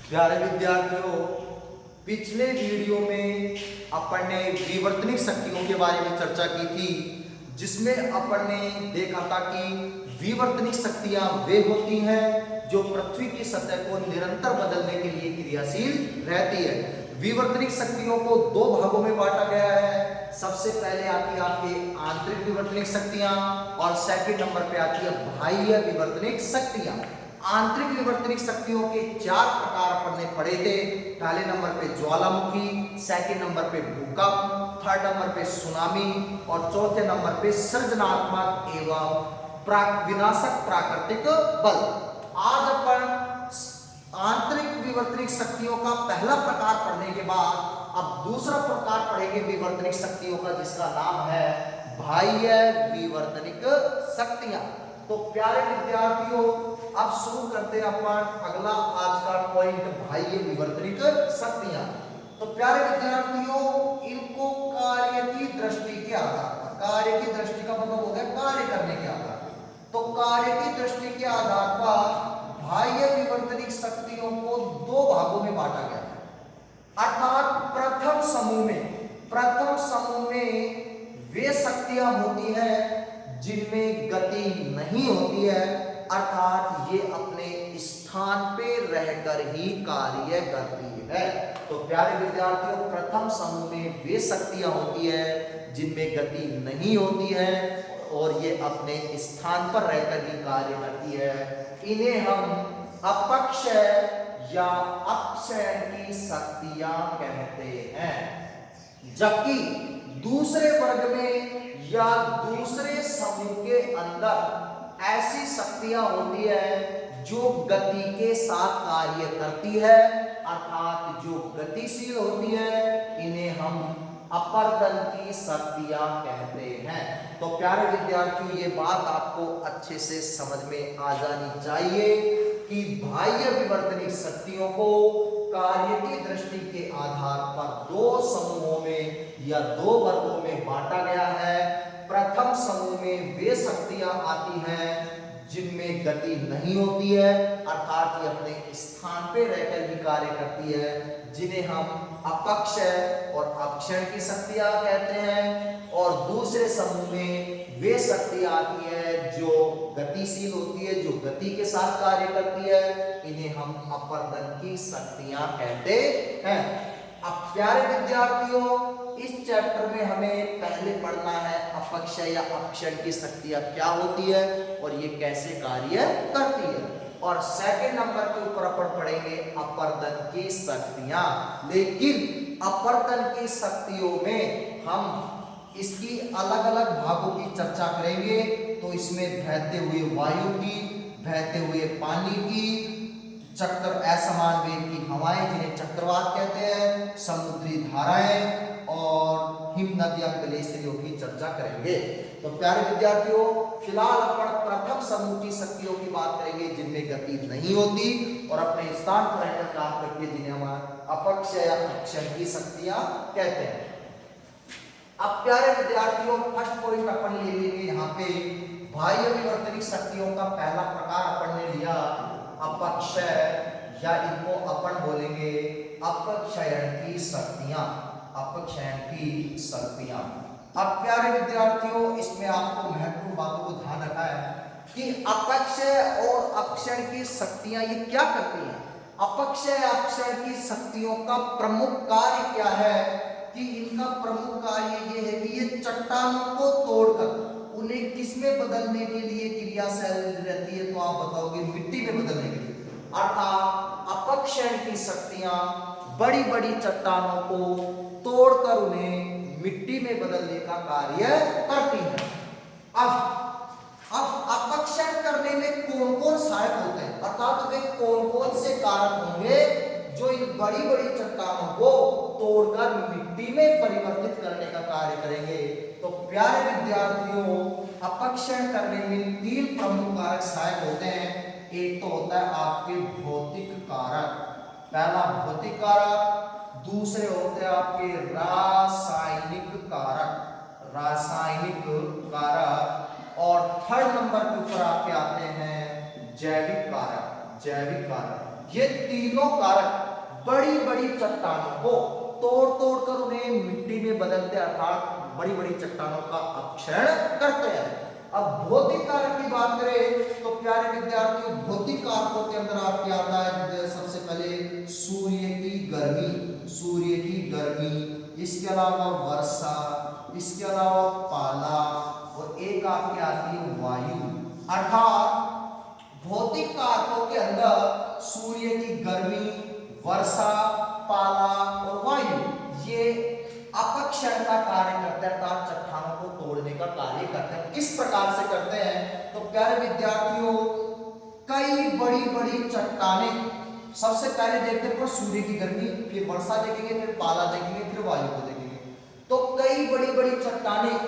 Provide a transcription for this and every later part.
प्यारे विद्यार्थियों, पिछले वीडियो में अपन ने विवर्तनिक शक्तियों के बारे में चर्चा की थी, जिसमें अपन ने देखा था कि विवर्तनिक शक्तियां वे होती हैं जो पृथ्वी की सतह को निरंतर बदलने के लिए क्रियाशील रहती है। विवर्तनिक शक्तियों को दो भागों में बांटा गया है। सबसे पहले आती है आपके आंतरिक विवर्तनिक शक्तियां और सेकंड नंबर पे आती है बाह्य विवर्तनिक शक्तियां। आंतरिक विवर्तनिक शक्तियों के चार प्रकार अपन ने पढ़े थे। पहले नंबर पे ज्वालामुखी, सेकंड नंबर पे भूकंप, थर्ड नंबर पे सुनामी और चौथे नंबर पे सृजनात्मक एवं विनाशक प्राकृतिक बल। आज अपन आंतरिक विवर्तनिक शक्तियों का पहला प्रकार पढ़ने के बाद अब दूसरा प्रकार पढ़ेंगे विवर्तनिक शक्तियों का, जिसका नाम है बाह्य विवर्तनिक शक्तियां। तो प्यारे विद्यार्थियों, अब शुरू करते हैं अपन अगला आज का पॉइंट, बाह्य विवर्तनिक शक्तियां। तो प्यारे विद्यार्थियों, इनको कार्य की दृष्टि के आधार पर, कार्य की दृष्टि का मतलब हो गया कार्य करने के आधार पर, तो कार्य की दृष्टि के आधार पर बाह्य विवर्तनिक शक्तियों को दो भागों में बांटा गया है। अर्थात प्रथम समूह में वे शक्तियां होती हैं जिनमें गति नहीं होती है, अर्थात ये अपने स्थान पे रहकर ही कार्य करती है। तो प्यारे विद्यार्थियों, प्रथम समूह में वे शक्तियां होती है जिनमें गति नहीं होती है और ये अपने स्थान पर रहकर ही कार्य करती है। इन्हें हम अपक्षय या अपक्षयण की शक्तियां कहते हैं। जबकि दूसरे वर्ग में या दूसरे समूह के अंदर ऐसी शक्तियां होती है जो गति के साथ कार्य करती है, अर्थात जो गतिशील होती है, इन्हें हम अपर्दन की शक्तियां कहते हैं। तो प्यारे विद्यार्थियों, ये बात आपको अच्छे से समझ में आ जानी चाहिए कि बाह्य विवर्तनिक शक्तियों को कार्य की दृष्टि के आधार पर दो समूहों में या दो वर्गों में बांटा गया है। प्रथम समूह में वे शक्तियां आती हैं जिनमें गति नहीं होती है, अर्थात ये अपने स्थान पे रहकर ही कार्य करती है, जिन्हें हम अपक्षय और अपक्षयण की शक्तियां कहते हैं। और दूसरे समूह में वे शक्तियां आती है जो गतिशील होती है, जो गति के साथ कार्य करती है, इन्हें हम अपर्दन की शक्तियां कहते हैं। अब प्यारे विद्यार्थियों, इस चैप्टर में हमें पहले पढ़ना है अपक्षय या अपक्षयण की शक्तियां क्या होती है और ये कैसे कार्य करती है, और सेकंड नंबर के ऊपर अपन पढ़ेंगे अपर्दन की शक्तियां। लेकिन अपर्दन की शक्तियों में हम इसकी अलग अलग भागों की चर्चा करेंगे। तो इसमें बहते हुए वायु की, बहते हुए पानी की, चक्र असमान वेग की हवाएं जिन्हें चक्रवात कहते हैं, समुद्री धाराएं और हिम नदियां, ग्लेशियरों की चर्चा करेंगे। तो प्यारे विद्यार्थियों, फिलहाल अपन प्रथम समूह की शक्तियों की बात करेंगे जिनमें गति नहीं होती और अपने स्थान पर रहकर काम करती है, जिन्हें हम अपक्षय या अपक्षयण की शक्तियां कहते हैं। अब प्यारे विद्यार्थियों, फर्स्ट पॉइंट अपन ले लेंगे यहाँ पे बाह्य विवर्तनिक शक्तियों का पहला प्रकार अपन ने लिया अपक्षय, या इनको अपन बोलेंगे अपक्षयण की शक्तियां, अपक्षयण की शक्तियां। अब प्यारे विद्यार्थियों, इसमें आपको महत्वपूर्ण बातों को ध्यान रखना है कि अपक्षय और अपक्षयण की शक्तियां ये क्या करती हैं। अपक्षय अपक्षयण की शक्तियों का प्रमुख कार्य क्या है कि इनका प्रमुख कार्य ये है कि ये चट्टानों को तोड़कर उन्हें किसमें बदलने के लिए क्रियाशील रहती है, तो आप बताओगे मिट्टी में बदलने के लिए। अर्थात अपक्षयण की शक्तियां बड़ी बड़ी चट्टानों को तोड़कर उन्हें मिट्टी में बदलने का कार्य करती है। अब अपक्षयण करने में कौन कौन सहायक होते हैं, अर्थात वे कौन कौन से कारक होंगे जो इन बड़ी बड़ी चट्टानों को तोड़कर मिट्टी में परिवर्तित करने का कार्य करेंगे। तो प्यारे विद्यार्थियों, अपक्षयण करने में तीन प्रमुख कारक सहायक होते हैं। एक तो होता है आपके भौतिक कारक, पहला भौतिक कारक, दूसरे होते हैं आपके रासायनिक कारक, रासायनिक कारक, और थर्ड नंबर के ऊपर आपके आते हैं जैविक कारक, जैविक कारक। ये तीनों कारक बड़ी बड़ी चट्टानों को तोड़ तोड़ कर उन्हें मिट्टी में बदलते, अर्थात बड़ी बड़ी चट्टानों का अपक्षरण करते हैं। अब भौतिक कारक की बात करें तो प्यारे विद्यार्थियों, भौतिक कारकों के अंदर आपके आता है सबसे पहले सूर्य की गर्मी, सूर्य की गर्मी, इसके अलावा वर्षा, इसके अलावा पाला, और एक आपके आती है वायु। अर्थात भौतिक कारकों के अंदर सूर्य की गर्मी, वर्षा, पाला और वायु ये अपक्षरण का कार्य करते हैं, अर्थात चट्टानों को तोड़ने का कार्य करते हैं। किस प्रकार से करते हैं तो प्यारे विद्यार्थियों, कई बड़ी बड़ी चट्टानें, सबसे पहले देखते हैं सूर्य की गर्मी, फिर वर्षा देखेंगे, फिर पाला देखेंगे, फिर वायु को देखेंगे। तो कई बड़ी बड़ी चट्टानें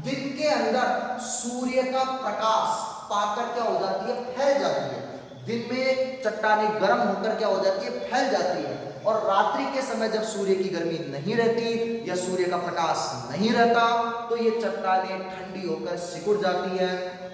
दिन के अंदर सूर्य का प्रकाश पाकर क्या हो जाती है, फैल जाती है। दिन में चट्टानें गर्म होकर क्या हो जाती है, फैल जाती है, और रात्रि के समय जब सूर्य की गर्मी नहीं रहती या सूर्य का प्रकाश नहीं रहता तो ये चट्टानें ठंडी होकर सिकुड़ जाती है।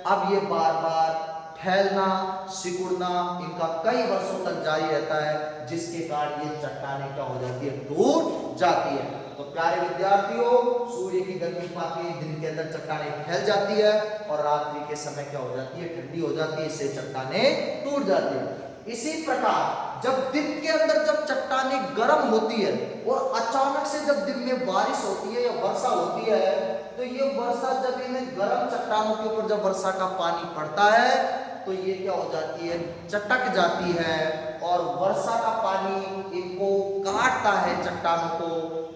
अब ये बार बार फैलना, सिकुड़ना इनका कई वर्षों तक जारी रहता है, जिसके कारण ये चट्टानें क्या हो जाती है, टूट जाती है। तो प्यारे विद्यार्थियों, सूर्य की गर्मी पाके दिन के अंदर चट्टानें फैल जाती है और रात्रि के समय क्या हो जाती है, ठंडी हो जाती है, इससे चट्टानें टूट जाती है। इसी प्रकार जब दिन के अंदर जब चट्टानें गर्म होती है और अचानक से जब दिन में बारिश होती है या वर्षा होती है, तो ये वर्षा जब इन्हें गर्म चट्टानों के ऊपर जब वर्षा का पानी पड़ता है तो ये क्या हो जाती है, चटक जाती है, और वर्षा का पानी इनको काटता है चट्टानों को,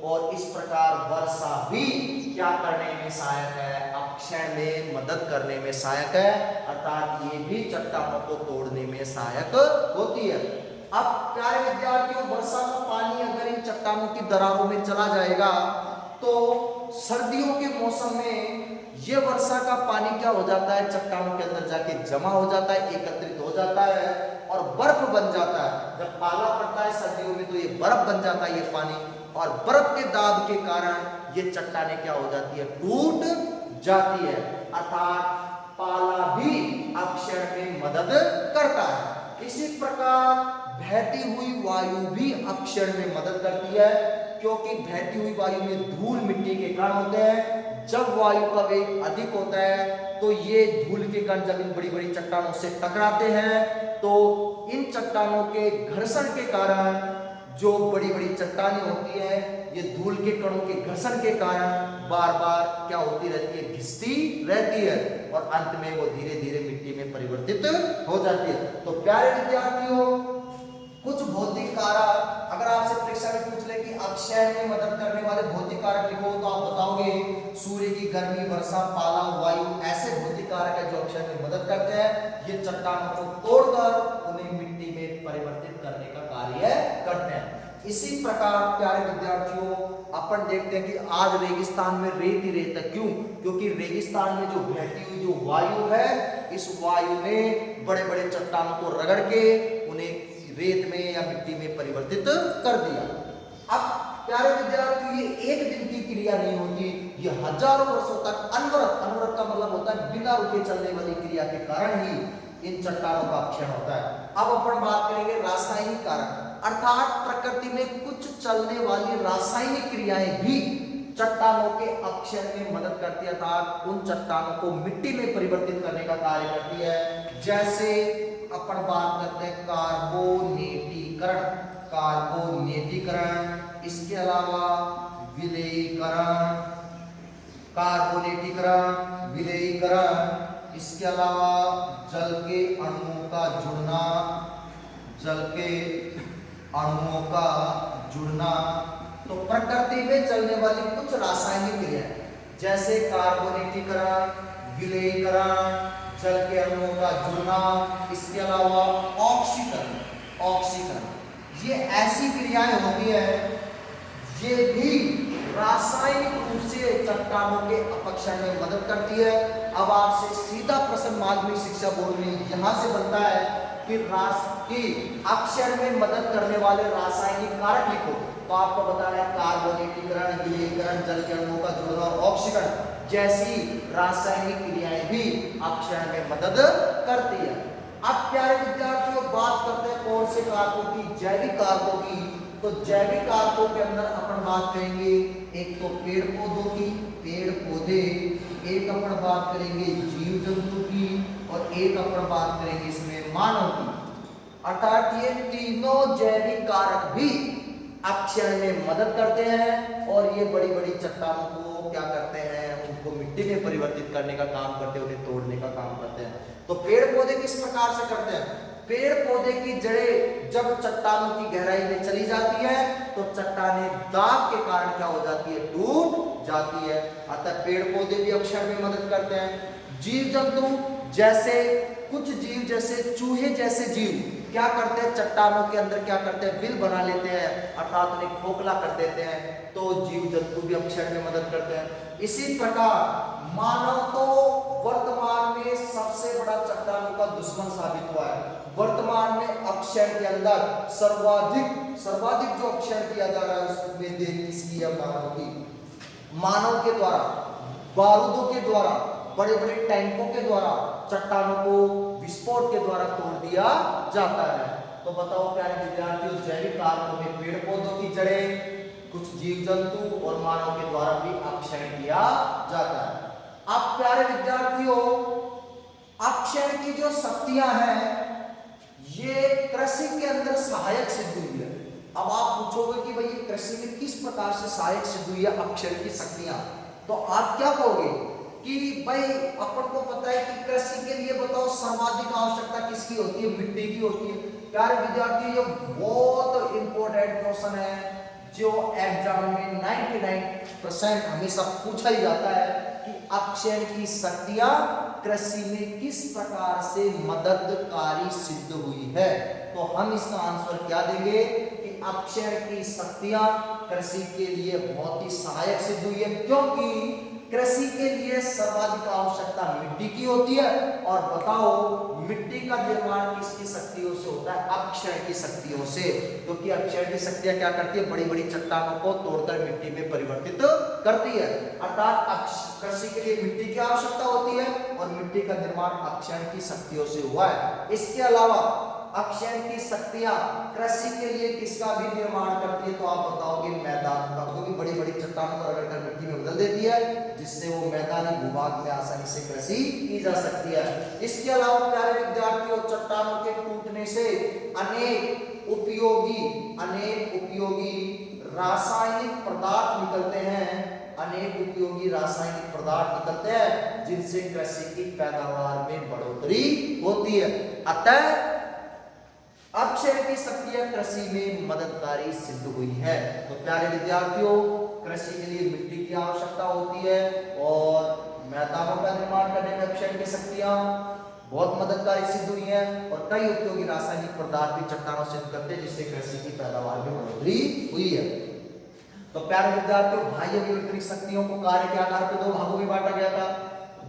और इस प्रकार वर्षा भी क्या करने में सहायक है, अपक्षरण में मदद करने में सहायक है, अर्थात ये भी चट्टानों को तोड़ने में सहायक होती है। अब प्यारे विद्यार्थियों, वर्षा का पानी अगर इन चट्टानों की दरारों में चला जाएगा तो सर्दियों के मौसम में ये वर्षा का पानी क्या हो जाता है, चट्टानों के अंदर जाके जमा हो जाता है, एकत्रित हो जाता है और बर्फ बन जाता है। जब पाला पड़ता है सर्दियों में तो ये बर्फ बन जाता है ये पानी, और बर्फ के दाब के कारण ये चट्टानें क्या हो जाती है, टूट जाती है, अर्थात पाला भी अपक्षरण में मदद करता है। इसी प्रकार बहती हुई वायु भी अपक्षरण में मदद करती है, क्योंकि बहती हुई वायु में धूल मिट्टी के कण होते हैं। जब वायु का वेग अधिक होता है तो ये धूल के कण जब इन बड़ी बड़ी चट्टानों से टकराते हैं तो इन चट्टानों के घर्षण के कारण जो बड़ी बड़ी चट्टानें होती है, ये धूल के कणों के घर्षण के कारण बार बार क्या होती रहती है, घिसती रहती है, और अंत में वो धीरे धीरे मिट्टी में परिवर्तित हो जाती है। तो प्यारे विद्यार्थियों, कुछ भौतिक कारक अगर आपसे परीक्षा में पूछ ले कि अपक्षय में मदद करने वाले भौतिक कारक लिखो, तो आप बताओगे सूर्य की गर्मी, वर्षा, पाला, वायु ऐसे भौतिक कारक है जो अपक्षय में मदद करते हैं। ये चट्टानों को तोड़कर उन्हें मिट्टी में परिवर्तित करने का कार्य करते हैं। इसी प्रकार प्यारे विद्यार्थियों, अपन देखते हैं कि आज रेगिस्तान में रेत ही रेत है। क्यों? क्योंकि रेगिस्तान में जो बहती हुई जो वायु है, इस वायु ने बड़े बड़े चट्टानों को रगड़ के उन्हें रेत में या मिट्टी में परिवर्तित कर दिया। अब प्यारे विद्यार्थियों, ये एक दिन की क्रिया नहीं होती, ये हजारों वर्षों तक अनवरत, अनवरत का मतलब होता है बिना रुके चलने वाली क्रिया के कारण ही इन चट्टानों का अपक्षय होता है। अब अपन बात करेंगे रासायनिक कारक, अर्थात प्रकृति में कुछ चलने वाली रासायनिक क्रियाएं भी चट्टानों के अपक्षय में मदद करती है, अर्थात उन चट्टानों को मिट्टी में परिवर्तित करने का कार्य करती है। जैसे अपन बात करते हैं कार्बोनेटीकरण, कार्बोनेटीकरण, इसके अलावा विलयीकरण, कार्बोनेटीकरण, विलयीकरण, इसके अलावा जल के अणुओं का जुड़ना, जल के अणुओं का जुड़ना। तो प्रकृति में चलने वाली कुछ रासायनिक क्रियाएं जैसे कार्बोनेटीकरण, विलयीकरण, जल के अणुओं का जुड़ना, इसके अलावा ऑक्सीकरण, ऑक्सीकरण, ये ऐसी क्रियाएं होती है, ये भी रासायनिक रूप से चट्टानों के अपक्षय में मदद करती है। अब आपसे सीधा प्रश्न माध्यमिक शिक्षा बोर्ड में यहां से बनता है कि अपक्षय में मदद करने वाले रासायनिक कारक लिखो, तो आपको बताना है कार्बोनेटीकरण, विलयीकरण, जल के अणुओं का जुड़ना और ऑक्सीकरण जैसी रासायनिक क्रियाएं भी अपक्षय में मदद करती है। अब प्यारे विद्यार्थियों, बात करते हैं कौन से कारकों की, जैविक कारकों की, तो जैविक कारकों के अंदर अपन बात करेंगे एक तो पेड़ पौधों की, पेड़ पौधे, एक अपन बात करेंगे जीव जंतु की, और एक अपन बात करेंगे इसमें मानव की। अर्थात ये तीनों जैविक कारक भी अपक्षय में मदद करते हैं और ये बड़ी बड़ी चट्टानों को क्या करते हैं, उनको मिट्टी में परिवर्तित करने का काम करते हैं, उन्हें तोड़ने का काम करते हैं। तो पेड़ पौधे किस प्रकार से करते हैं? पेड़ पौधे की जड़ें जब चट्टानों की गहराई में चली जाती है तो चट्टानें दाब के कारण क्या हो जाती है, टूट जाती है। अतः पेड़ पौधे भी अपक्षय में मदद करते हैं। जीव जंतु जैसे कुछ जीव जैसे चूहे जैसे जीव क्या करते हैं, चट्टानों के अंदर क्या करते हैं, बिल बना लेते हैं, अर्थात उन्हें खोखला कर देते हैं, तो जीव जंतु भी अपक्षय में मदद करते हैं। इसी प्रकार मानव तो वर्तमान में सबसे बड़ा चट्टानों का दुश्मन साबित हुआ है। वर्तमान में अपक्षय के अंदर सर्वाधिक जो अपक्षय किया जा रहा है उसमें देख किसकी है, मानव की। मानव के द्वारा, बारूदों के द्वारा, बड़े बड़े टैंकों के द्वारा चट्टानों को विस्फोट के द्वारा तोड़ दिया जाता है। तो बताओ प्यारे विद्यार्थियों, जैविक कारकों में पेड़ पौधों की जड़ें, कुछ जीव जंतु और मानव के द्वारा भी अपक्षय किया जाता है। अब प्यारे विद्यार्थियों, अपक्षय की जो शक्तियां हैं ये कृषि के अंदर सहायक सिद्ध हुई है। अब आप पूछोगे कि भाई कृषि में किस प्रकार से सहायक सिद्ध हुई है अपक्षय की शक्तियां, तो आप क्या कहोगे कि भाई अपन को पता है कि कृषि के लिए बताओ सर्वाधिक आवश्यकता किसकी होती है, मिट्टी की होती है। प्यारे विद्यार्थी, ये बहुत इंपॉर्टेंट क्वेश्चन है जो एग्जाम में 99% हमेशा पूछा ही जाता है कि अपक्षय की शक्तियां कृषि में किस प्रकार से मददकारी सिद्ध हुई है। तो हम इसका आंसर क्या देंगे कि अपक्षय की शक्तियां कृषि के लिए बहुत ही सहायक सिद्ध हुई है, क्योंकि कृषि के लिए सर्वाधिक आवश्यकता मिट्टी की होती है। और बताओ मिट्टी का निर्माण किसकी शक्तियों से होता है, अपक्षय की शक्तियों से, क्योंकि अपक्षय की शक्तियां क्या करती है, बड़ी बड़ी चट्टानों को तोड़कर मिट्टी में परिवर्तित करती है। अर्थात कृषि के लिए मिट्टी की आवश्यकता होती है और मिट्टी का निर्माण अपक्षय की शक्तियों से हुआ है। इसके अलावा अपक्षय की शक्तियां कृषि के लिए किसका भी निर्माण करती है, तो आप बताओगे मैदान का, क्योंकि बड़ी बड़ी चट्टानों को रगड़कर मिट्टी में बदल देती है, जिससे वो मैदानी भूभाग में आसानी से कृषि की जा सकती है। इसके अलावा प्यारे विद्यार्थियों, चट्टानों के टूटने से अनेक उपयोगी रासायनिक पदार्थ निकलते हैं, निकलते हैं जिनसे कृषि की पैदावार में बढ़ोतरी होती है। अतः अपक्षय की शक्तियां कृषि में मददगारी सिद्ध हुई है। तो प्यारे विद्यार्थियों, कृषि के लिए मिट्टी की आवश्यकता होती है और मैदानों का निर्माण करने में अपक्षय की शक्तियां बहुत मददगारी सिद्ध हुई है, और कई उपयोगी रासायनिक पदार्थ भी चट्टानों से निकलते हैं जिससे कृषि की पैदावार में बढ़ोतरी हुई है। तो प्यारे विद्यार्थियों, बाह्य विवर्तनिक शक्तियों को कार्य के आधार पर दो भागों में बांटा गया था।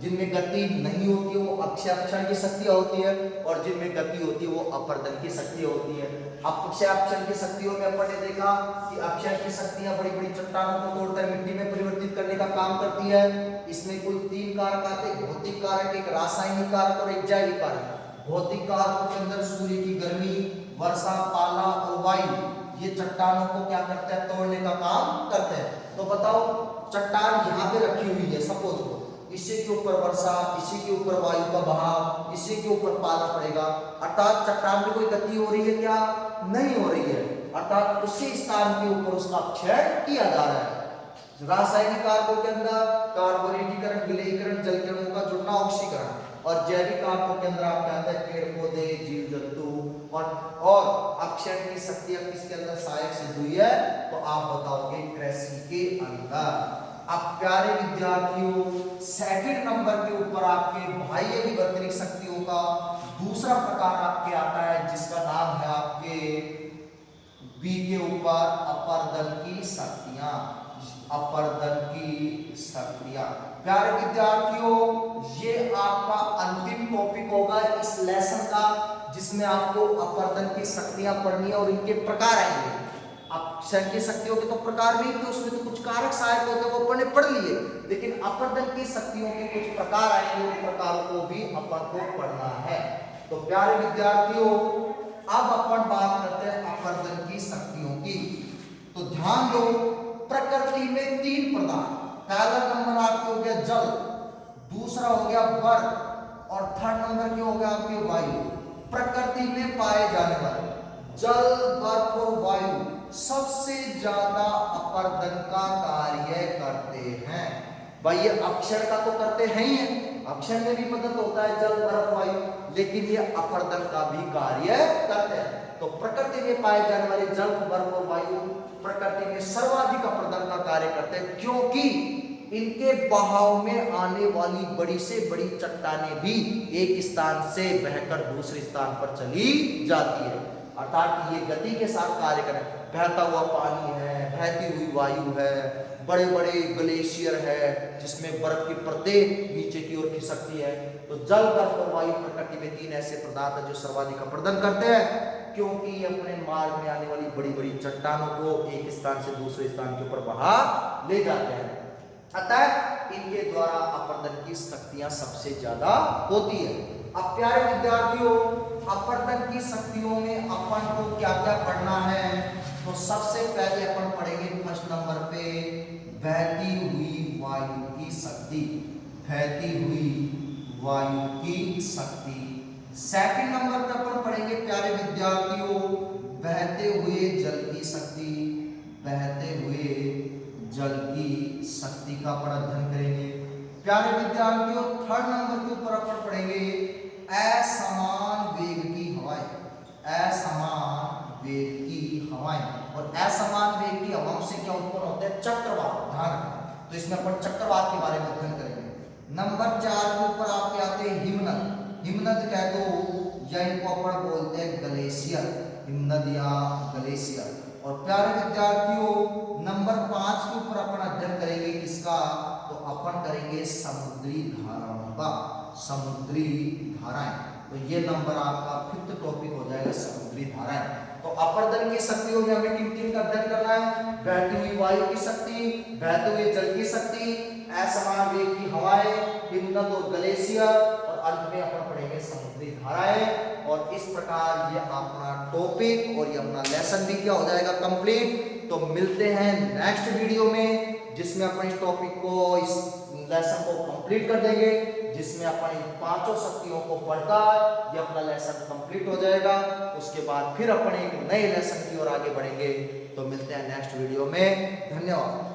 जिनमें गति नहीं होती है वो अपक्षय की शक्तियां होती है, और जिनमें गति होती है वो अपर्दन की शक्तियां होती है। अपक्षय की शक्तियों में अपन ने देखा कि अपक्षय की शक्तियां बड़ी बड़ी चट्टानों को तोड़कर मिट्टी में परिवर्तित करने का काम करती है। इसमें कुल 3 कारक आते हैं, भौतिक कारक, एक रासायनिक कारक और एक जैविक कारक। भौतिक कारकों के अंदर सूर्य की गर्मी, वर्षा, पाला और वायु ये चट्टानों को क्या करते हैं, तोड़ने का काम करते हैं। तो बताओ, चट्टान यहाँ पे रखी हुई है, सपोज को इसी के ऊपर वर्षा, इसी के ऊपर वायु का बहाव, इसी के ऊपर पाला पड़ेगा, अर्थात चट्टान में कोई गति हो रही है क्या, नहीं हो रही है, अर्थात उसी स्थान के ऊपर उसका अपक्षय किया जा रहा है। रासायनिक कारकों के अंदर कार्बोनेटीकरण, विलयीकरण, जल के अणुओं का जुड़ना, ऑक्सीकरण, और जैविक कारकों के अंदर आपके आते हैं पेड़ पौधे, जीव जंतु, और अपक्षय की शक्तियां किसके अंदर सहायक सिद्ध हुई है, तो आप बताओगे कृषि के अंदर। अब प्यारे विद्यार्थियों, सेकंड नंबर के ऊपर आपके बाह्य विवर्तनिक शक्तियों का दूसरा प्रकार आपके आता है, जिसका नाम है आपके बी के ऊपर अपर्दन की शक्तियां। अपर्दन की शक्तियां प्यारे विद्यार्थियों, ये आपका अंतिम टॉपिक होगा इस लेसन का, जिसमें आपको अपर्दन की शक्तियां पढ़नी है और इनके प्रकार आएंगे। अपक्षय की शक्तियों के तो प्रकार नहीं थे, उसमें तो कुछ कारक सहायक होते हैं वो अपन ने पढ़ लिए, लेकिन अपर्दन की शक्तियों के कुछ प्रकार आएंगे, उन प्रकारों को भी अपन को पढ़ना है। तो प्यारे विद्यार्थियों, अब अपन बात प्रकृति में 3 पदार्थ, पहला नंबर आपके हो गया जल, दूसरा हो गया बर्फ और थर्ड नंबर क्या हो गया आपके वायु। प्रकृति में पाए जाने वाले जल, बर्फ और वायु सबसे ज्यादा अपर्दन का कार्य करते हैं। भाई ये अक्षर का तो करते हैं ही है, अक्षर में भी मदद होता है जल, बर्फ, वायु, लेकिन ये अपर्दन का भी कार्य करते हैं। तो प्रकृति में पाए जाने वाले जल, बर्फ और वायु प्रकृति में सर्वाधिक अपर्दन का कार्य करते हैं, क्योंकि इनके बहाव में आने वाली बड़ी से बड़ी चट्टानें भी एक स्थान से बहकर दूसरे स्थान पर चली जाती है। अर्थात ये गति के साथ कार्य करें। बहता हुआ पानी है, बहती हुई वायु है, बड़े बड़े ग्लेशियर है जिसमें बर्फ की परतें नीचे की ओर खिसकती है। तो जल, बर्फ और वायु प्रकृति में 3 ऐसे पदार्थ हैं जो सर्वाधिक अपर्दन करते हैं, क्योंकि अपने मार्ग में आने वाली बड़ी बड़ी चट्टानों को एक स्थान से दूसरे स्थान के ऊपर बहा ले जाते हैं। अतः इनके द्वारा अपर्दन की शक्तियां सबसे ज्यादा होती है। अब प्यारे विद्यार्थियों, अपर्दन की शक्तियों में अपन को क्या क्या पढ़ना है, तो सबसे पहले अपन पढ़ेंगे फर्स्ट नंबर पे बहती हुई वायु की शक्ति, बहती हुई वायु की शक्ति। सेकंड नंबर पे अपन पढ़ेंगे प्यारे विद्यार्थियों बहते हुए जल की शक्ति, बहते हुए जल की शक्ति का अपन अध्ययन करेंगे। प्यारे विद्यार्थियों थर्ड नंबर के ऊपर अपन पढ़ेंगे असमान वेग की हवाएं, असमान वेग की हवाएं। और असमान वेग की हवाओं से क्या उत्पन्न होते हैं, चक्रवात। ध्यान रखना, तो इसमें अपन चक्रवात के बारे में अध्ययन करेंगे। नंबर 4 के ऊपर आपके आते हैं हिमनद, हिमनद कह दो या इनको अपन बोलते हैं ग्लेशियर, हिमनद या ग्लेशियर। और प्यारे विद्यार्थियों नंबर 5 के ऊपर अपन अध्ययन करेंगे किसका, तो अपन करेंगे समुद्री धाराओं का, समुद्री धाराएं। तो ये नंबर आपका 5th टॉपिक हो जाएगा समुद्री धाराएं। तो अपर्दन की शक्तियों में हमें किन किन का अध्ययन करना है, बहती हुई वायु की शक्ति, बहते हुए जल की शक्ति, असमान वेग की हवाएं, हिमनद और ग्लेशियर, और अंत में अपन पढ़ेंगे समुद्री धाराएं। और इस प्रकार ये अपना टॉपिक और ये अपना लेसन भी क्या हो जाएगा कंप्लीट। तो मिलते हैं नेक्स्ट वीडियो में जिसमें अपन इस टॉपिक को, इस लेसन को कंप्लीट कर देंगे, जिसमें अपन इन 5 शक्तियों को पढ़कर ये अपना लेसन कंप्लीट हो जाएगा। उसके बाद फिर अपन एक नए लेसन की ओर आगे बढ़ेंगे। तो मिलते हैं नेक्स्ट वीडियो में, धन्यवाद।